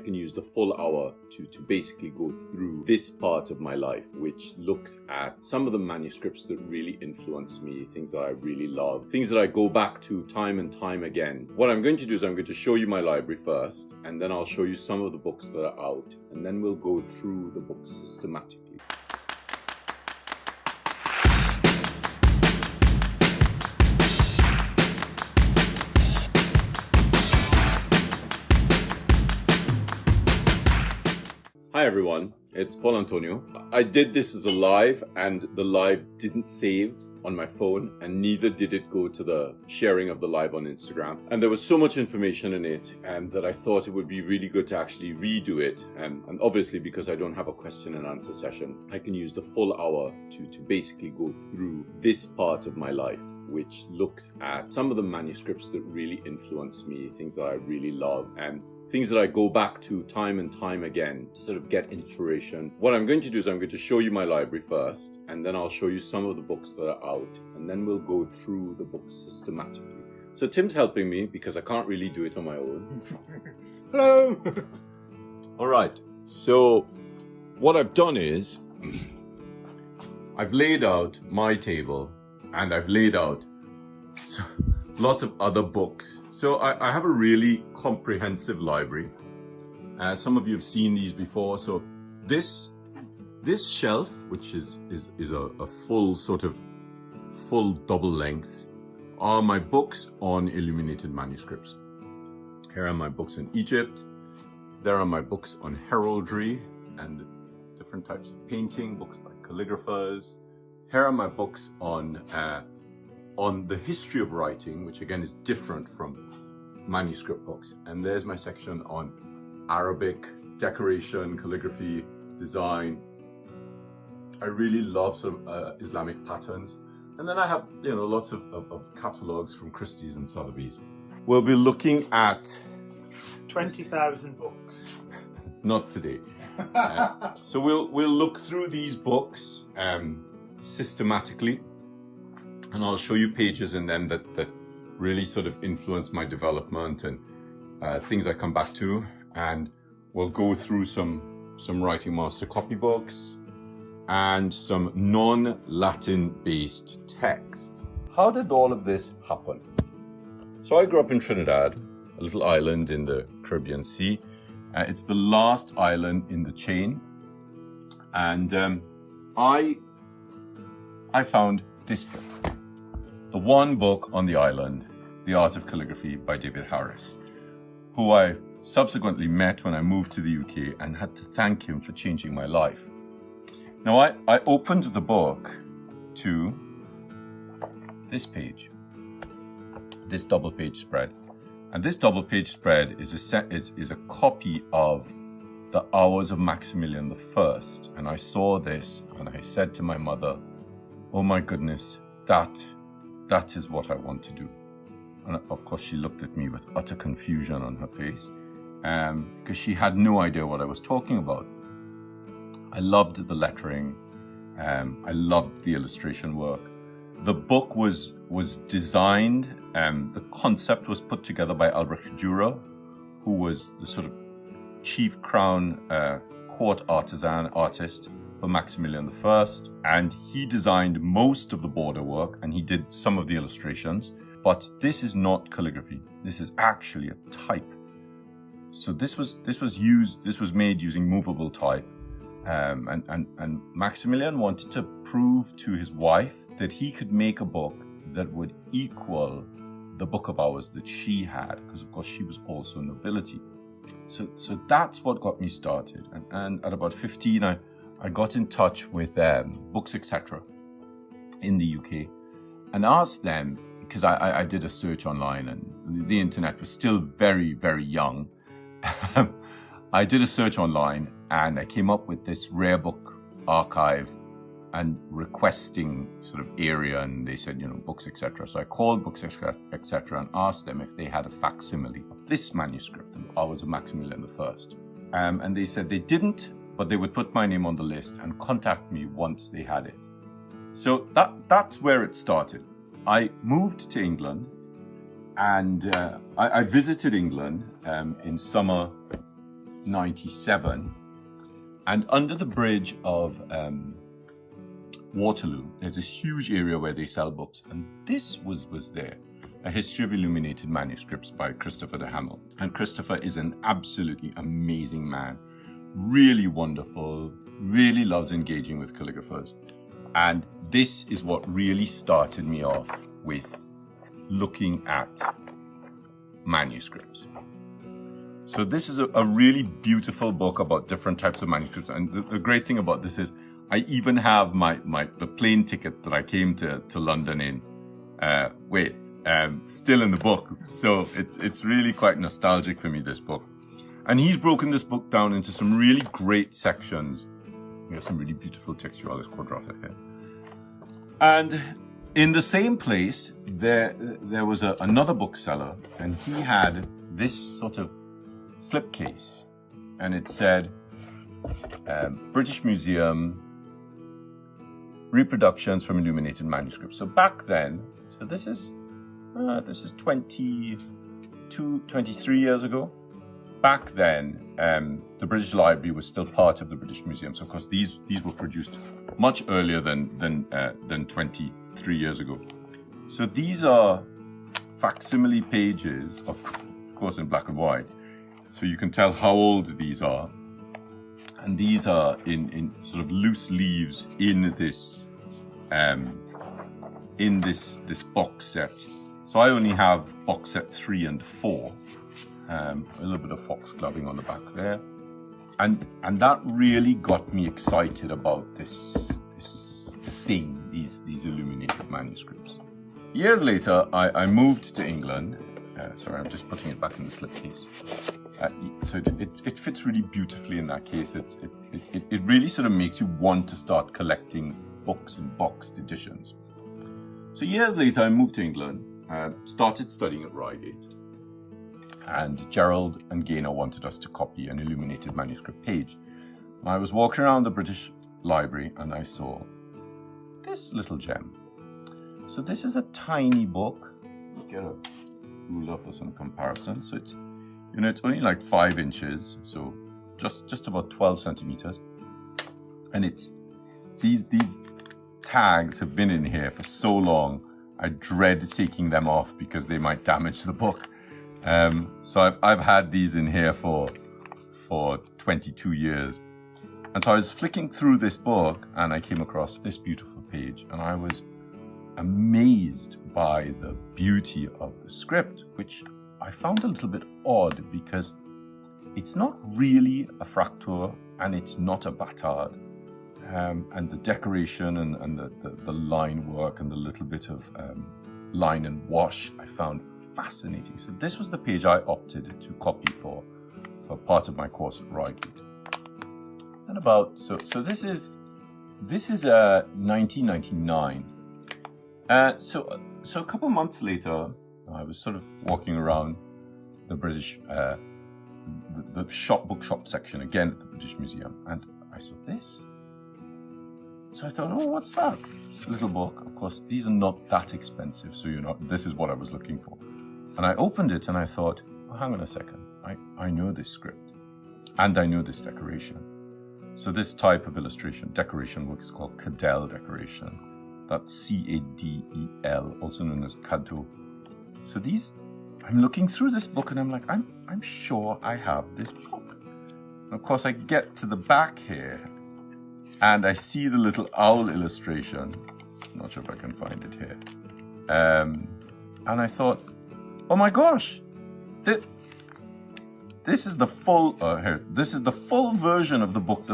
can use the full hour to basically go through this part of my life, which looks at some of the manuscripts that really influence me, things that I really love, things that I go back to time and time again. What I'm going to do is I'm going to show you my library first, and then I'll show you some of the books that are out, and then we'll go through the books systematically. Hi everyone, it's Paul Antonio. I did this as a live, and the live didn't save on my phone, and neither did it go to the sharing of the live on Instagram. And there was so much information in it that I thought it would be really good to actually redo it. And obviously, because I don't have a question and answer session, I can use the full hour to basically go through this part of my life, which looks at some of the manuscripts that really influence me, things that I really love, and things that I go back to time and time again to sort of get inspiration. What I'm going to do is I'm going to show you my library first, and then I'll show you some of the books that are out, and then we'll go through the books systematically. So Tim's helping me because I can't really do it on my own. Hello! All right, so what I've done is I've laid out my table, and I've laid out lots of other books. So I have a really comprehensive library. Some of you have seen these before. So this shelf, which is a full double length, are my books on illuminated manuscripts. Here are my books in Egypt. There are my books on heraldry and different types of painting, books by calligraphers. Here are my books on the history of writing, which again is different from manuscript books. And there's my section on Arabic, decoration, calligraphy, design. I really love sort of Islamic patterns. And then I have, lots of catalogues from Christie's and Sotheby's. We'll be looking at 20,000 books. Not today. So we'll look through these books systematically. And I'll show you pages in them that really sort of influence my development and things I come back to. And we'll go through some writing master copybooks and some non-Latin based texts. How did all of this happen? So I grew up in Trinidad, a little island in the Caribbean Sea. It's the last island in the chain. And I found this book. The one book on the island, The Art of Calligraphy by David Harris, who I subsequently met when I moved to the UK and had to thank him for changing my life. Now I opened the book to this page, this double page spread. And this double page spread is a copy of the Hours of Maximilian I. And I saw this and I said to my mother, oh my goodness, that is what I want to do. And of course, she looked at me with utter confusion on her face because she had no idea what I was talking about. I loved the lettering. I loved the illustration work. The book was designed, the concept was put together by Albrecht Dürer, who was the sort of chief crown court artist for Maximilian I, and he designed most of the border work and he did some of the illustrations, but this is not calligraphy. This is actually a type. So this was made using movable type, and Maximilian wanted to prove to his wife that he could make a book that would equal the Book of Hours that she had, because of course she was also nobility. So that's what got me started, and at about 15 I got in touch with Books Etc. in the UK and asked them, because I did a search online and the internet was still very, very young. I did a search online and I came up with this rare book archive and requesting sort of area, and they said, Books Etc. So I called Books Etc. and asked them if they had a facsimile of this manuscript, The Hours of Maximilian I. And they said they didn't, but they would put my name on the list and contact me once they had it. So that's where it started. I moved to England and I visited England in summer 1897, and under the bridge of Waterloo, there's this huge area where they sell books, and this was there. A History of Illuminated Manuscripts by Christopher de Hamel. And Christopher is an absolutely amazing man. Really wonderful, really loves engaging with calligraphers. And this is what really started me off with looking at manuscripts. So this is a really beautiful book about different types of manuscripts. And the great thing about this is I even have the plane ticket that I came to London in with. Still in the book, so it's really quite nostalgic for me, this book. And he's broken this book down into some really great sections. We have some really beautiful textualis quadrata here. And in the same place, there was another bookseller, and he had this sort of slipcase, and it said British Museum Reproductions from Illuminated Manuscripts. So back then, so this is 23 years ago. Back then, the British Library was still part of the British Museum. So, of course, these were produced much earlier than 23 years ago. So these are facsimile pages, of course, in black and white. So you can tell how old these are. And these are in sort of loose leaves in this box set. So I only have box set 3 and 4. A little bit of foxgloving on the back there. And that really got me excited about this thing, these illuminated manuscripts. Years later, I moved to England. Sorry, I'm just putting it back in the slipcase. So it fits really beautifully in that case. It really sort of makes you want to start collecting books in boxed editions. So years later, I moved to England. Started studying at Reigate, and Gerald and Gaynor wanted us to copy an illuminated manuscript page. And I was walking around the British Library and I saw this little gem. So this is a tiny book. Get a ruler for some comparison. So it's only like 5 inches, so just about 12 centimeters. And it's these tags have been in here for so long. I dread taking them off because they might damage the book. So I've had these in here for 22 years. And so I was flicking through this book and I came across this beautiful page, and I was amazed by the beauty of the script, which I found a little bit odd because it's not really a fraktur and it's not a batard. And the decoration and the line work and the little bit of line and wash I found fascinating. So this was the page I opted to copy for part of my course at Reigate. And so this is 1999. So a couple months later, I was sort of walking around the British the bookshop section again at the British Museum, and I saw this. So I thought, oh, what's that? A little book. Of course, these are not that expensive, so this is what I was looking for. And I opened it and I thought, oh, hang on a second. I know this script and I know this decoration. So this type of decoration work is called Cadell Decoration. That's C-A-D-E-L, also known as Cadell. So I'm looking through this book and I'm like, I'm sure I have this book. And of course, I get to the back here and I see the little owl illustration. I'm not sure if I can find it here. And I thought, oh my gosh, this is the full This is the full version of the book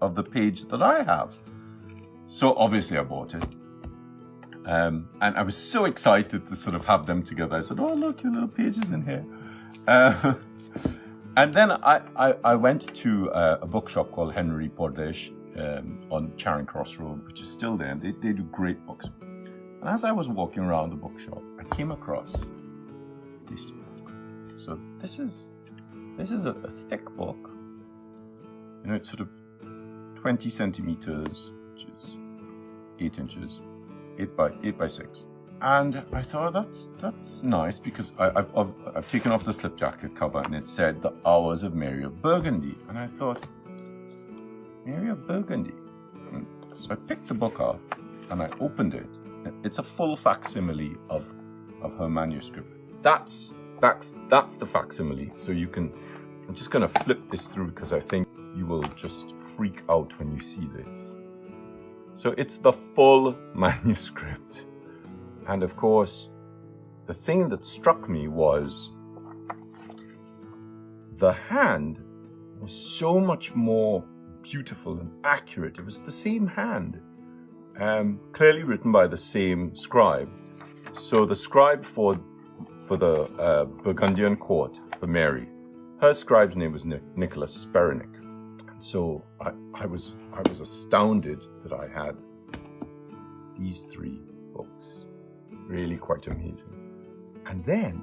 of the page that I have. So obviously I bought it. And I was so excited to sort of have them together. I said, oh, look, your little pages in here. And then I went to a bookshop called Henry Pordesh on Charing Cross Road, which is still there. They do great books. And as I was walking around the bookshop, I came across this book. So this is a thick book. It's sort of 20 centimeters, which is 8 inches. 8 by 6. And I thought that's nice because I've taken off the slipjacket cover and it said the Hours of Mary of Burgundy, and I thought, Mary of Burgundy. And so I picked the book up and I opened it. It's a full facsimile of her manuscript. That's the facsimile. So you can. I'm just going to flip this through because I think you will just freak out when you see this. So it's the full manuscript. And of course, the thing that struck me was the hand was so much more beautiful and accurate. It was the same hand, clearly written by the same scribe. So the scribe for the Burgundian court, for Mary, her scribe's name was Nicholas Speronic. And so I was astounded that I had these 3 books. Really quite amazing. And then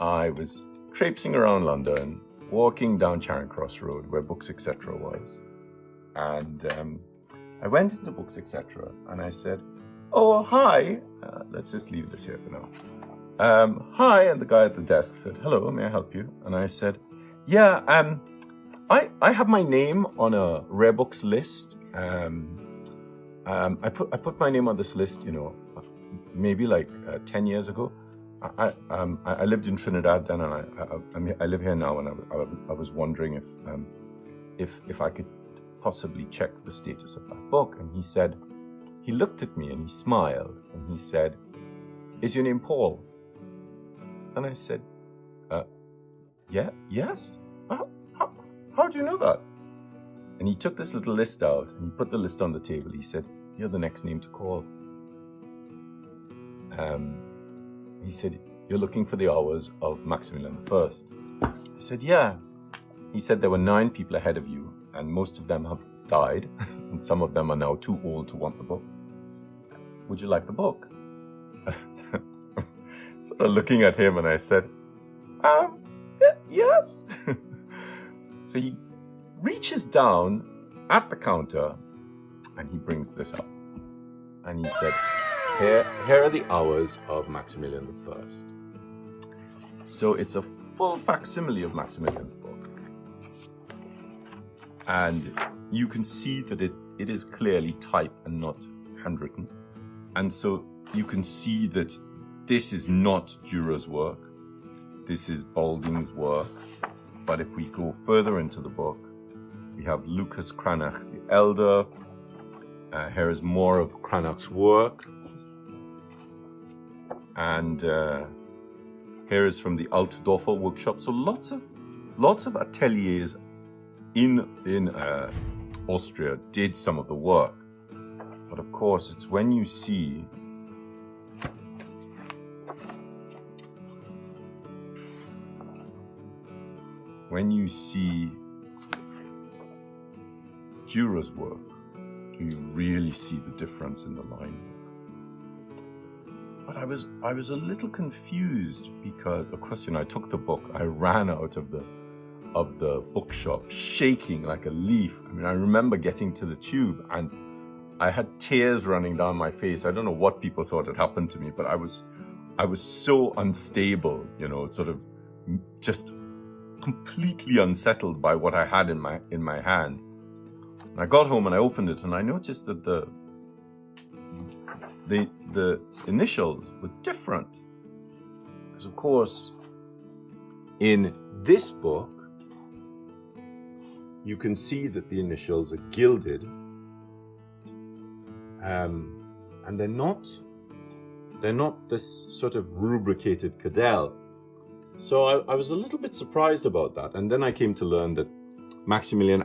I was traipsing around London, walking down Charing Cross Road where Books Etc. was. And I went into Books Etc. and I said, oh, hi. Let's just leave this here for now. Hi. And the guy at the desk said, hello, may I help you? And I said, yeah, I have my name on a rare books list. I put my name on this list, maybe like 10 years ago. I lived in Trinidad then, and I live here now. And I was wondering if I could possibly check the status of that book. And he said, he looked at me and he smiled and he said, "Is your name Paul?" And I said, yes. How do you know that? And he took this little list out and he put the list on the table. He said, "You're the next name to call." He said, "You're looking for the Hours of Maximilian I." I said, "Yeah." He said, "There were 9 people ahead of you, and most of them have died, and some of them are now too old to want the book. Would you like the book?" Sort of looking at him, and I said, yes. So he reaches down at the counter, and he brings this up. And he said, here are the Hours of Maximilian I. So it's a full facsimile of Maximilian's book. And you can see that it is clearly typed and not handwritten. And so you can see that this is not Dürer's work. This is Balding's work. But if we go further into the book, we have Lucas Cranach the Elder. Here is more of Cranach's work. And here is from the Altdorfer workshop. So lots of ateliers in Austria did some of the work. But of course, it's when you see Dürer's work, do you really see the difference in the line? But I was a little confused because, of course, I took the book, I ran out of the bookshop shaking like a leaf. I mean, I remember getting to the tube and I had tears running down my face. I don't know what people thought had happened to me, but I was so unstable, sort of just completely unsettled by what I had in my hand. And I got home and I opened it and I noticed that the initials were different. Because of course, in this book, you can see that the initials are gilded, and they're not this sort of rubricated Cadell. So I was a little bit surprised about that, and then I came to learn that Maximilian